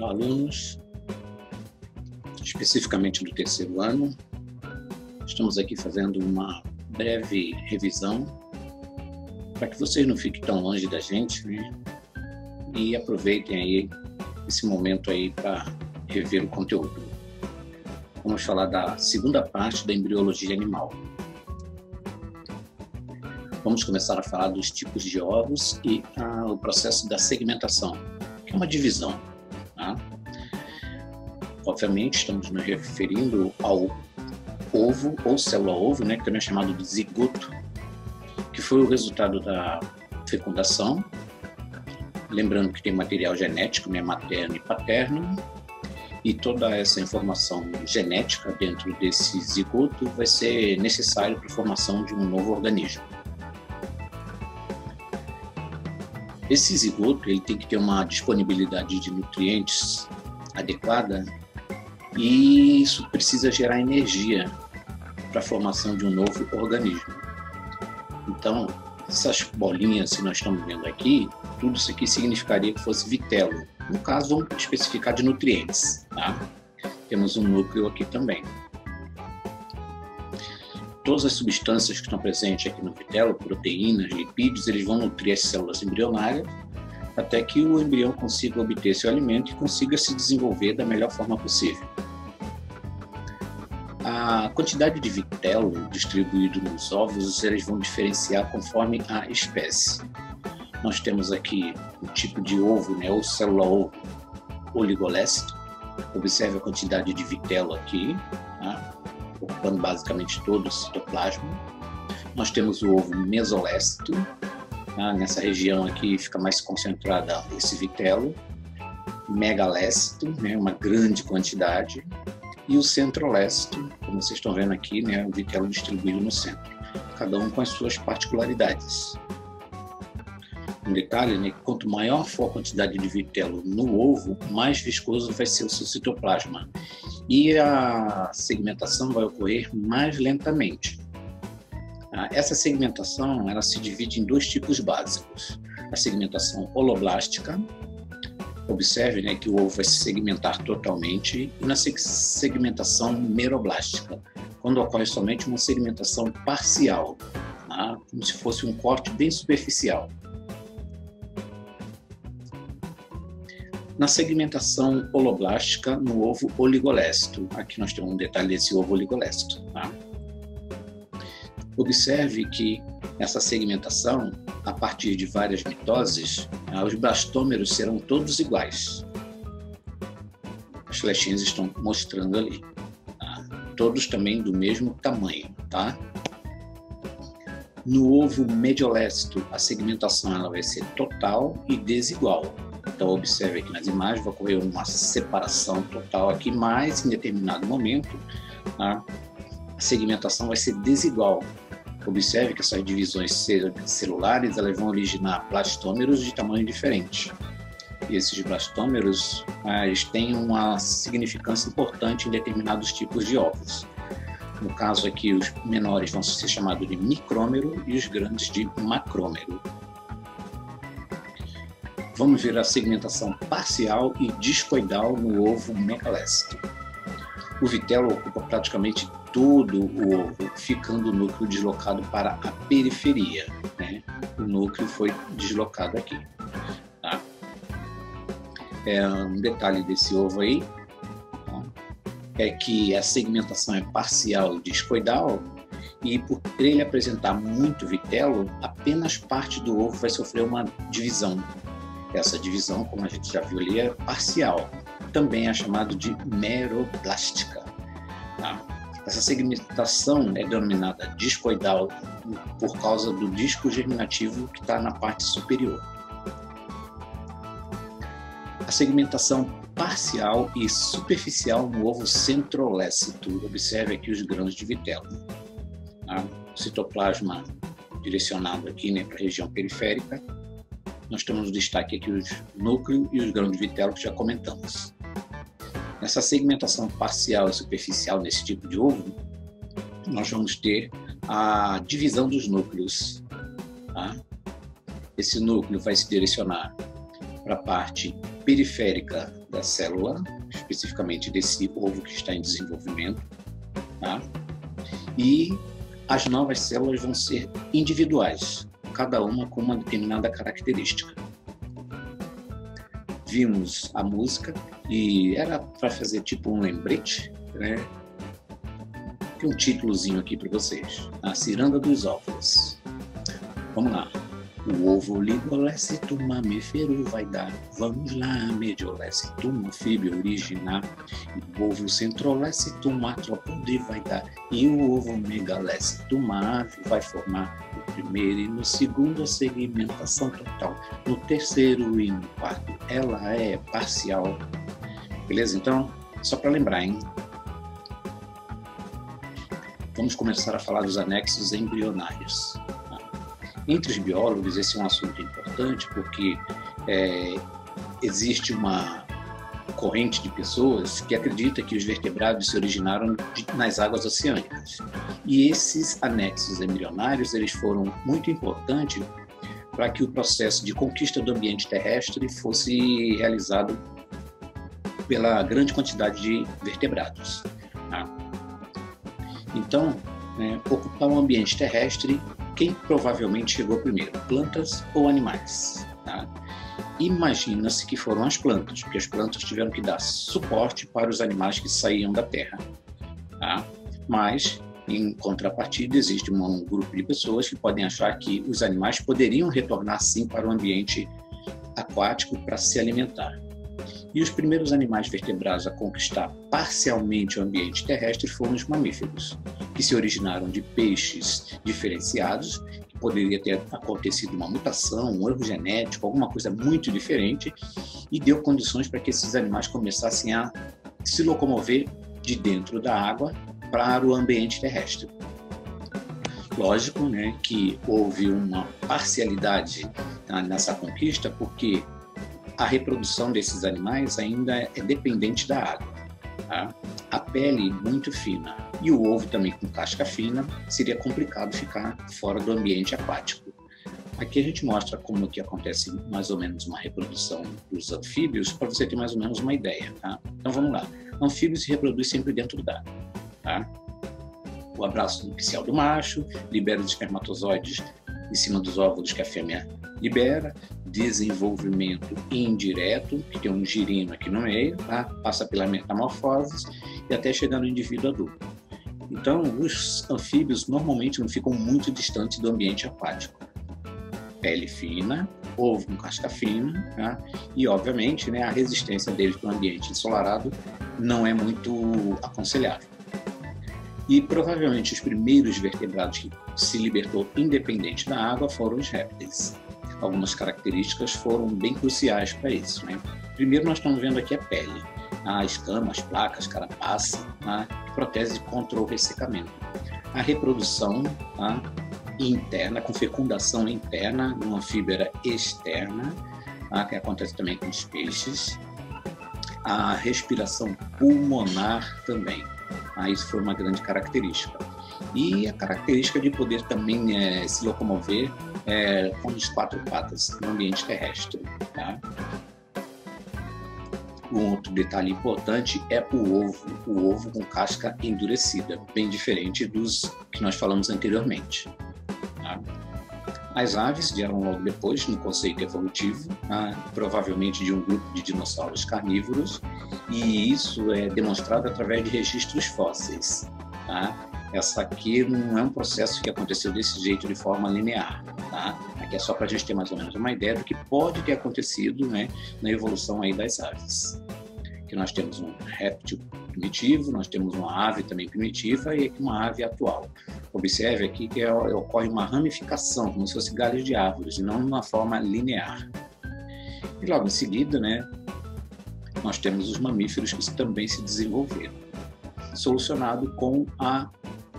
Olá, alunos, especificamente do terceiro ano. Estamos aqui fazendo uma breve revisão para que vocês não fiquem tão longe da gente, né? E aproveitem aí esse momento aí para rever o conteúdo. Vamos falar da segunda parte da embriologia animal. Vamos começar a falar dos tipos de ovos e o processo da segmentação, que é uma divisão. Tá? Obviamente, estamos nos referindo ao ovo ou célula-ovo, né, que também é chamado de zigoto, que foi o resultado da fecundação. Lembrando que tem material genético, né, materno e paterno, e toda essa informação genética dentro desse zigoto vai ser necessário para a formação de um novo organismo. Esse zigoto ele tem que ter uma disponibilidade de nutrientes adequada e isso precisa gerar energia para a formação de um novo organismo. Então, essas bolinhas que nós estamos vendo aqui, tudo isso aqui significaria que fosse vitelo. No caso, vamos especificar de nutrientes. Tá? Temos um núcleo aqui também. Todas as substâncias que estão presentes aqui no vitelo, proteínas, lipídios, eles vão nutrir as células embrionárias até que o embrião consiga obter seu alimento e consiga se desenvolver da melhor forma possível. A quantidade de vitelo distribuído nos ovos, eles vão diferenciar conforme a espécie. Nós temos aqui o tipo de ovo, né, ou célula-ovo oligolécito. Observe a quantidade de vitelo aqui, tá? Ocupando basicamente todo o citoplasma. Nós temos o ovo mesolécito, tá? Nessa região aqui fica mais concentrada esse vitelo. Megalécito, né? Uma grande quantidade. E o centrolécito, como vocês estão vendo aqui, né? O vitelo distribuído no centro. Cada um com as suas particularidades. Um detalhe, né? Quanto maior for a quantidade de vitelo no ovo, mais viscoso vai ser o seu citoplasma. E a segmentação vai ocorrer mais lentamente. Essa segmentação ela se divide em dois tipos básicos. A segmentação holoblástica, observe, né, que o ovo vai se segmentar totalmente, e na segmentação meroblástica, quando ocorre somente uma segmentação parcial, tá? Como se fosse um corte bem superficial. Na segmentação holoblástica, no ovo oligolécito. Aqui nós temos um detalhe desse ovo oligolécito. Tá? Observe que essa segmentação, a partir de várias mitoses, os blastômeros serão todos iguais. As flechinhas estão mostrando ali. Tá? Todos também do mesmo tamanho. Tá? No ovo mediolécito, a segmentação ela vai ser total e desigual. Então, observe aqui nas imagens, vai ocorrer uma separação total aqui, mas em determinado momento a segmentação vai ser desigual. Observe que essas divisões celulares elas vão originar blastômeros de tamanho diferente. E esses blastômeros eles têm uma significância importante em determinados tipos de ovos. No caso aqui, os menores vão ser chamados de micrômero e os grandes de macrômero. Vamos ver a segmentação parcial e discoidal no ovo megalécito. O vitelo ocupa praticamente todo o ovo, ficando o núcleo deslocado para a periferia. Né? O núcleo foi deslocado aqui. Tá? Um detalhe desse ovo aí, tá? É que a segmentação é parcial e discoidal, e por ele apresentar muito vitelo, apenas parte do ovo vai sofrer uma divisão. Essa divisão, como a gente já viu ali, é parcial. Também é chamado de meroblástica. Tá? Essa segmentação é denominada discoidal por causa do disco germinativo que está na parte superior. A segmentação parcial e superficial no ovo centrolécito. Observe aqui os grãos de vitelo. Tá? O citoplasma direcionado aqui, né, para a região periférica. Nós temos no destaque aqui os núcleos e os grãos de vitelo que já comentamos. Nessa segmentação parcial e superficial nesse tipo de ovo, nós vamos ter a divisão dos núcleos. Tá? Esse núcleo vai se direcionar para a parte periférica da célula, especificamente desse ovo que está em desenvolvimento, tá? E as novas células vão ser individuais, cada uma com uma determinada característica. Vimos a música e era para fazer tipo um lembrete, né? Tem um títulozinho aqui para vocês: A Ciranda dos Ovos. Vamos lá. O ovo ligolece, mamífero vai dar. Vamos lá, mediolece, anfíbio originar. O ovo centrolece, artrópode vai dar. E o ovo megalece, ave vai formar. No primeiro e no segundo, a segmentação total. No terceiro e no quarto, ela é parcial. Beleza? Então, só para lembrar, hein? Vamos começar a falar dos anexos embrionários. Entre os biólogos, esse é um assunto importante porque existe uma corrente de pessoas que acredita que os vertebrados se originaram nas águas oceânicas. E esses anexos embrionários, eles foram muito importantes para que o processo de conquista do ambiente terrestre fosse realizado pela grande quantidade de vertebrados. Tá? Então, ocupar um ambiente terrestre, quem provavelmente chegou primeiro, plantas ou animais? Tá? Imagina-se que foram as plantas, porque as plantas tiveram que dar suporte para os animais que saíam da terra. Tá? Mas, em contrapartida, existe um grupo de pessoas que podem achar que os animais poderiam retornar sim para o ambiente aquático para se alimentar. E os primeiros animais vertebrados a conquistar parcialmente o ambiente terrestre foram os mamíferos, que se originaram de peixes diferenciados, que poderia ter acontecido uma mutação, um erro genético, alguma coisa muito diferente, e deu condições para que esses animais começassem a se locomover de dentro da água para o ambiente terrestre. Lógico, né, que houve uma parcialidade nessa conquista, porque a reprodução desses animais ainda é dependente da água. Tá? A pele muito fina e o ovo também com casca fina, seria complicado ficar fora do ambiente aquático. Aqui a gente mostra como que acontece mais ou menos uma reprodução dos anfíbios, para você ter mais ou menos uma ideia. Tá? Então vamos lá. Anfíbios se reproduz sempre dentro d'água. Tá? O abraço nupcial do macho libera os espermatozoides em cima dos óvulos que a fêmea libera, desenvolvimento indireto, que tem um girino aqui no meio, tá? Passa pela metamorfose e até chegar no indivíduo adulto. Então, os anfíbios normalmente não ficam muito distantes do ambiente aquático. Pele fina, ovo com casca fina, tá? E, obviamente, né, a resistência deles para o ambiente ensolarado não é muito aconselhável. E provavelmente os primeiros vertebrados que se libertou independente da água foram os répteis. Algumas características foram bem cruciais para isso. Né? Primeiro nós estamos vendo aqui a pele, a escama, as placas, carapaça, tá? Que protege contra o ressecamento. A reprodução, tá? Interna, com fecundação interna, numa fibra externa, tá? Que acontece também com os peixes. A respiração pulmonar também. Isso foi uma grande característica. E a característica de poder também se locomover com as quatro patas no ambiente terrestre. Tá? Um outro detalhe importante é o ovo com casca endurecida, bem diferente dos que nós falamos anteriormente. Tá? As aves vieram logo depois no conceito evolutivo, provavelmente de um grupo de dinossauros carnívoros, e isso é demonstrado através de registros fósseis. Tá? Essa aqui não é um processo que aconteceu desse jeito de forma linear. Tá? Aqui é só para a gente ter mais ou menos uma ideia do que pode ter acontecido, né, na evolução aí das aves. Aqui nós temos um réptil primitivo, nós temos uma ave também primitiva e aqui uma ave atual. Observe aqui que ocorre uma ramificação, como se fosse galhos de árvores, e não de uma forma linear. E logo em seguida, né, nós temos os mamíferos que também se desenvolveram, solucionado com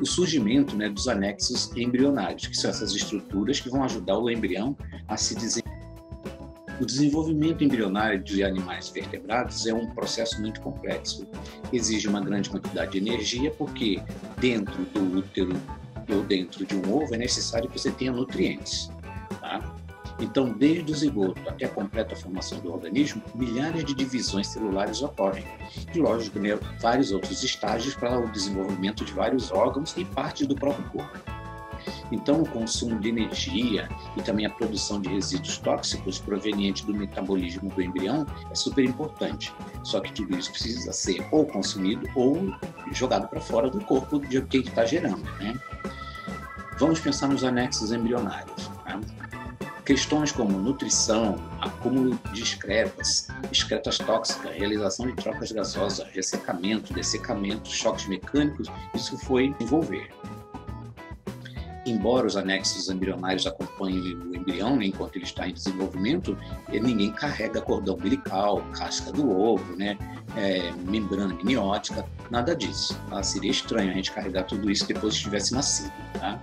o surgimento, né, dos anexos embrionários, que são essas estruturas que vão ajudar o embrião a se desenvolver. O desenvolvimento embrionário de animais vertebrados é um processo muito complexo. Exige uma grande quantidade de energia, porque dentro do útero ou dentro de um ovo é necessário que você tenha nutrientes. Tá? Então, desde o zigoto até a completa formação do organismo, milhares de divisões celulares ocorrem. E, lógico, né, vários outros estágios para o desenvolvimento de vários órgãos e partes do próprio corpo. Então, o consumo de energia e também a produção de resíduos tóxicos provenientes do metabolismo do embrião é super importante. Só que tudo isso precisa ser ou consumido ou jogado para fora do corpo de quem está gerando, né? Vamos pensar nos anexos embrionários. Tá? Questões como nutrição, acúmulo de excretas tóxicas, realização de trocas gasosas, ressecamento, dessecamento, choques mecânicos, isso foi envolver. Embora os anexos embrionários acompanhem o embrião, né, enquanto ele está em desenvolvimento, ninguém carrega cordão umbilical, casca do ovo, né, membrana amniótica, nada disso. Tá? Seria estranho a gente carregar tudo isso depois que tivesse nascido. Tá?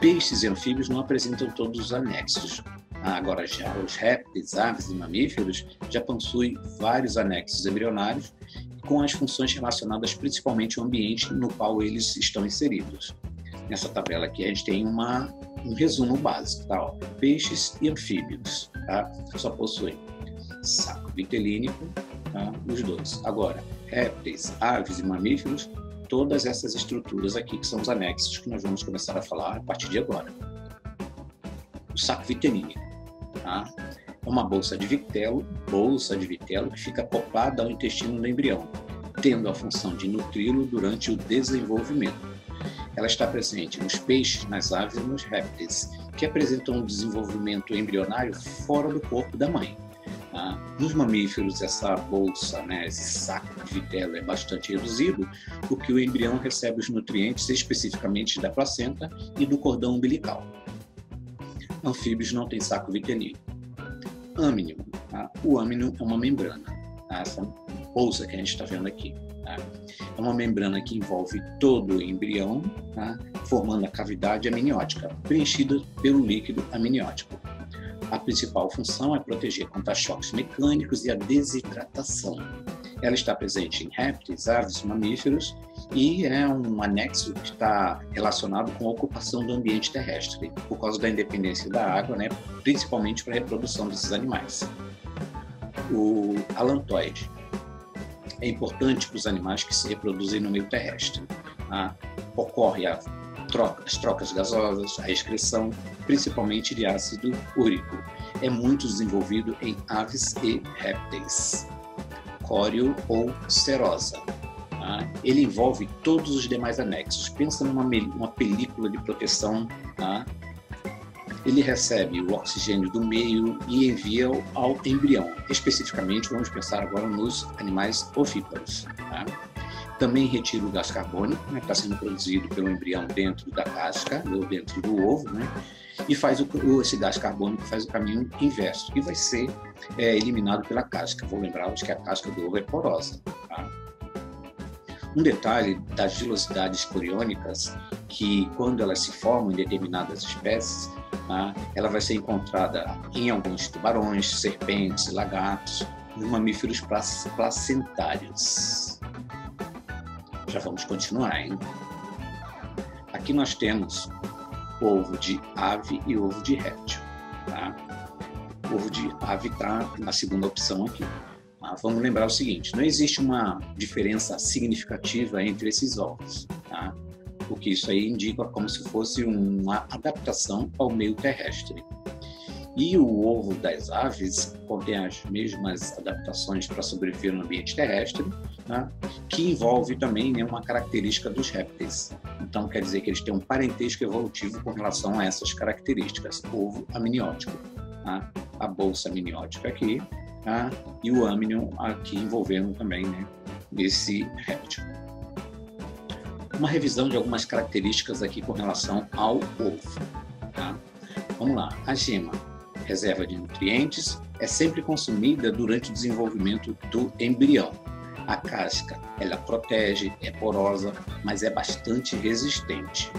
Peixes e anfíbios não apresentam todos os anexos. Agora, já os répteis, aves e mamíferos já possuem vários anexos embrionários com as funções relacionadas principalmente ao ambiente no qual eles estão inseridos. Nessa tabela aqui a gente tem um resumo básico, tá? Ó, peixes e anfíbios, tá? Só possuem saco vitelínico, tá? Os dois. Agora, répteis, aves e mamíferos, todas essas estruturas aqui que são os anexos que nós vamos começar a falar a partir de agora. O saco vitelínico, tá? É uma bolsa de vitelo que fica acoplada ao intestino do embrião, tendo a função de nutri-lo durante o desenvolvimento. Ela está presente nos peixes, nas aves e nos répteis, que apresentam um desenvolvimento embrionário fora do corpo da mãe. Tá? Nos mamíferos, essa bolsa, né, esse saco de vitelo é bastante reduzido, porque o embrião recebe os nutrientes especificamente da placenta e do cordão umbilical. Anfíbios não têm saco vitelino. Âmnion. Tá? O âmnion é uma membrana. Tá? Essa bolsa que a gente está vendo aqui. Tá? É uma membrana que envolve todo o embrião, tá? Formando a cavidade amniótica, preenchida pelo líquido amniótico. A principal função é proteger contra choques mecânicos e a desidratação. Ela está presente em répteis, aves, mamíferos e é um anexo que está relacionado com a ocupação do ambiente terrestre, por causa da independência da água, né? Principalmente para a reprodução desses animais. O alantoide é importante para os animais que se reproduzem no meio terrestre. Tá? Ocorre as trocas gasosas, a excreção, principalmente de ácido úrico. É muito desenvolvido em aves e répteis. Córeo ou serosa. Tá? Ele envolve todos os demais anexos. Pensa numa película de proteção. Tá? Ele recebe o oxigênio do meio e envia ao embrião. Especificamente, vamos pensar agora nos animais ovíparos. Tá? Também retira o gás carbônico, né, que está sendo produzido pelo embrião dentro da casca, ou dentro do ovo, né, e esse gás carbônico faz o caminho inverso, e vai ser eliminado pela casca. Vou lembrar-vos que a casca do ovo é porosa. Tá? Um detalhe das vilosidades coriônicas, que quando elas se formam em determinadas espécies, tá, ela vai ser encontrada em alguns tubarões, serpentes, lagartos, nos mamíferos placentários. Já vamos continuar, hein? Aqui nós temos ovo de ave e ovo de réptil. Tá? O ovo de ave está na segunda opção aqui. Tá? Vamos lembrar o seguinte, não existe uma diferença significativa entre esses ovos. Tá? O que isso aí indica como se fosse uma adaptação ao meio terrestre. E o ovo das aves contém as mesmas adaptações para sobreviver no ambiente terrestre, tá? Que envolve também, né, uma característica dos répteis. Então, quer dizer que eles têm um parentesco evolutivo com relação a essas características. Ovo amniótico, tá? A bolsa amniótica aqui, tá? E o âmnion aqui envolvendo também, né, esse réptil. Uma revisão de algumas características aqui com relação ao ovo. Tá? Vamos lá, a gema, reserva de nutrientes, é sempre consumida durante o desenvolvimento do embrião. A casca, ela protege, é porosa, mas é bastante resistente.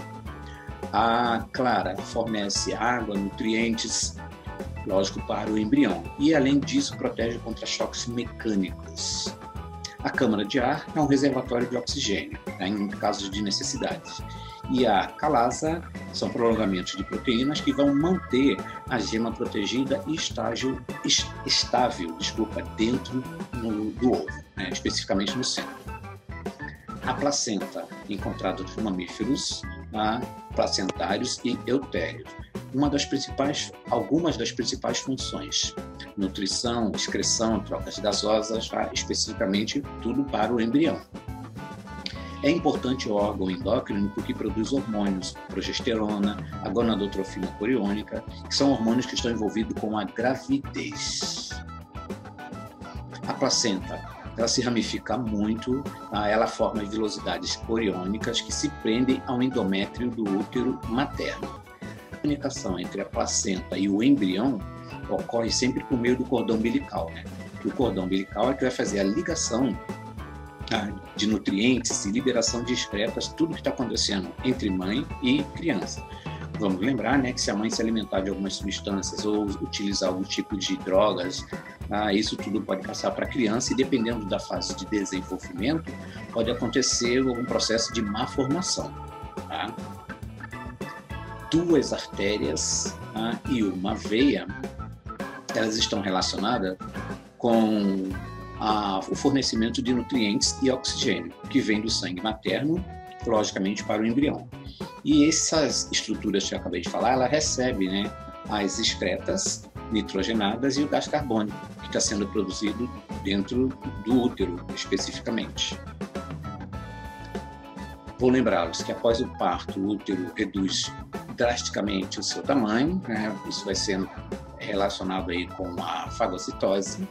A clara fornece água, nutrientes, lógico, para o embrião. E, além disso, protege contra choques mecânicos. A câmara de ar é um reservatório de oxigênio, né, em casos de necessidade. E a calasa são prolongamentos de proteínas que vão manter a gema protegida e estável dentro do ovo, né? Especificamente no centro. A placenta, encontrada nos mamíferos, placentários e eutérios. Algumas das principais funções: nutrição, excreção, trocas gasosas, especificamente tudo para o embrião. É importante o órgão endócrino porque produz hormônios, progesterona, a gonadotrofina coriônica, que são hormônios que estão envolvidos com a gravidez. A placenta, ela se ramifica muito, ela forma vilosidades coriônicas que se prendem ao endométrio do útero materno. A comunicação entre a placenta e o embrião ocorre sempre por meio do cordão umbilical, né? O cordão umbilical é que vai fazer a ligação de nutrientes e liberação de excretas, tudo que está acontecendo entre mãe e criança. Vamos lembrar, né, que se a mãe se alimentar de algumas substâncias ou utilizar algum tipo de drogas, isso tudo pode passar para a criança e, dependendo da fase de desenvolvimento, pode acontecer algum processo de má formação. Tá? 2 artérias e uma veia, elas estão relacionadas com o fornecimento de nutrientes e oxigênio, que vem do sangue materno, logicamente, para o embrião. E essas estruturas que eu acabei de falar, ela recebe, né, as excretas nitrogenadas e o gás carbônico, que está sendo produzido dentro do útero, especificamente. Vou lembrá-los que após o parto, o útero reduz drasticamente o seu tamanho, né? Isso vai sendo relacionado aí com a fagocitose,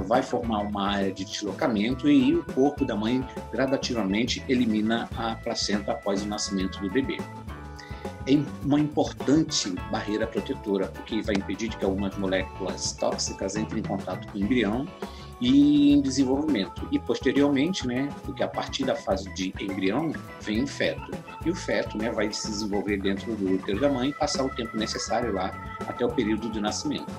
vai formar uma área de deslocamento e o corpo da mãe gradativamente elimina a placenta após o nascimento do bebê. É uma importante barreira protetora, porque vai impedir que algumas moléculas tóxicas entrem em contato com o embrião e em desenvolvimento. E posteriormente, né, porque a partir da fase de embrião vem o feto. E o feto, né, vai se desenvolver dentro do útero da mãe e passar o tempo necessário lá até o período de nascimento.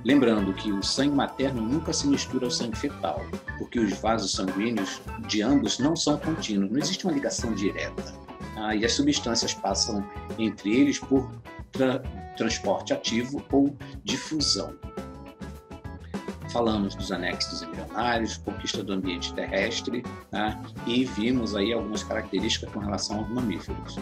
Lembrando que o sangue materno nunca se mistura ao sangue fetal, porque os vasos sanguíneos de ambos não são contínuos, não existe uma ligação direta. E as substâncias passam entre eles por transporte ativo ou difusão. Falamos dos anexos embrionários, conquista do ambiente terrestre, e vimos aí algumas características com relação aos mamíferos.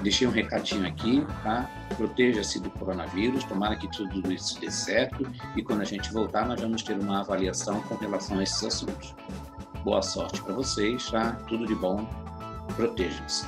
Deixei um recadinho aqui, tá? Proteja-se do coronavírus, tomara que tudo isso dê certo, e quando a gente voltar nós vamos ter uma avaliação com relação a esses assuntos. Boa sorte para vocês, tá? Tudo de bom, protejam-se.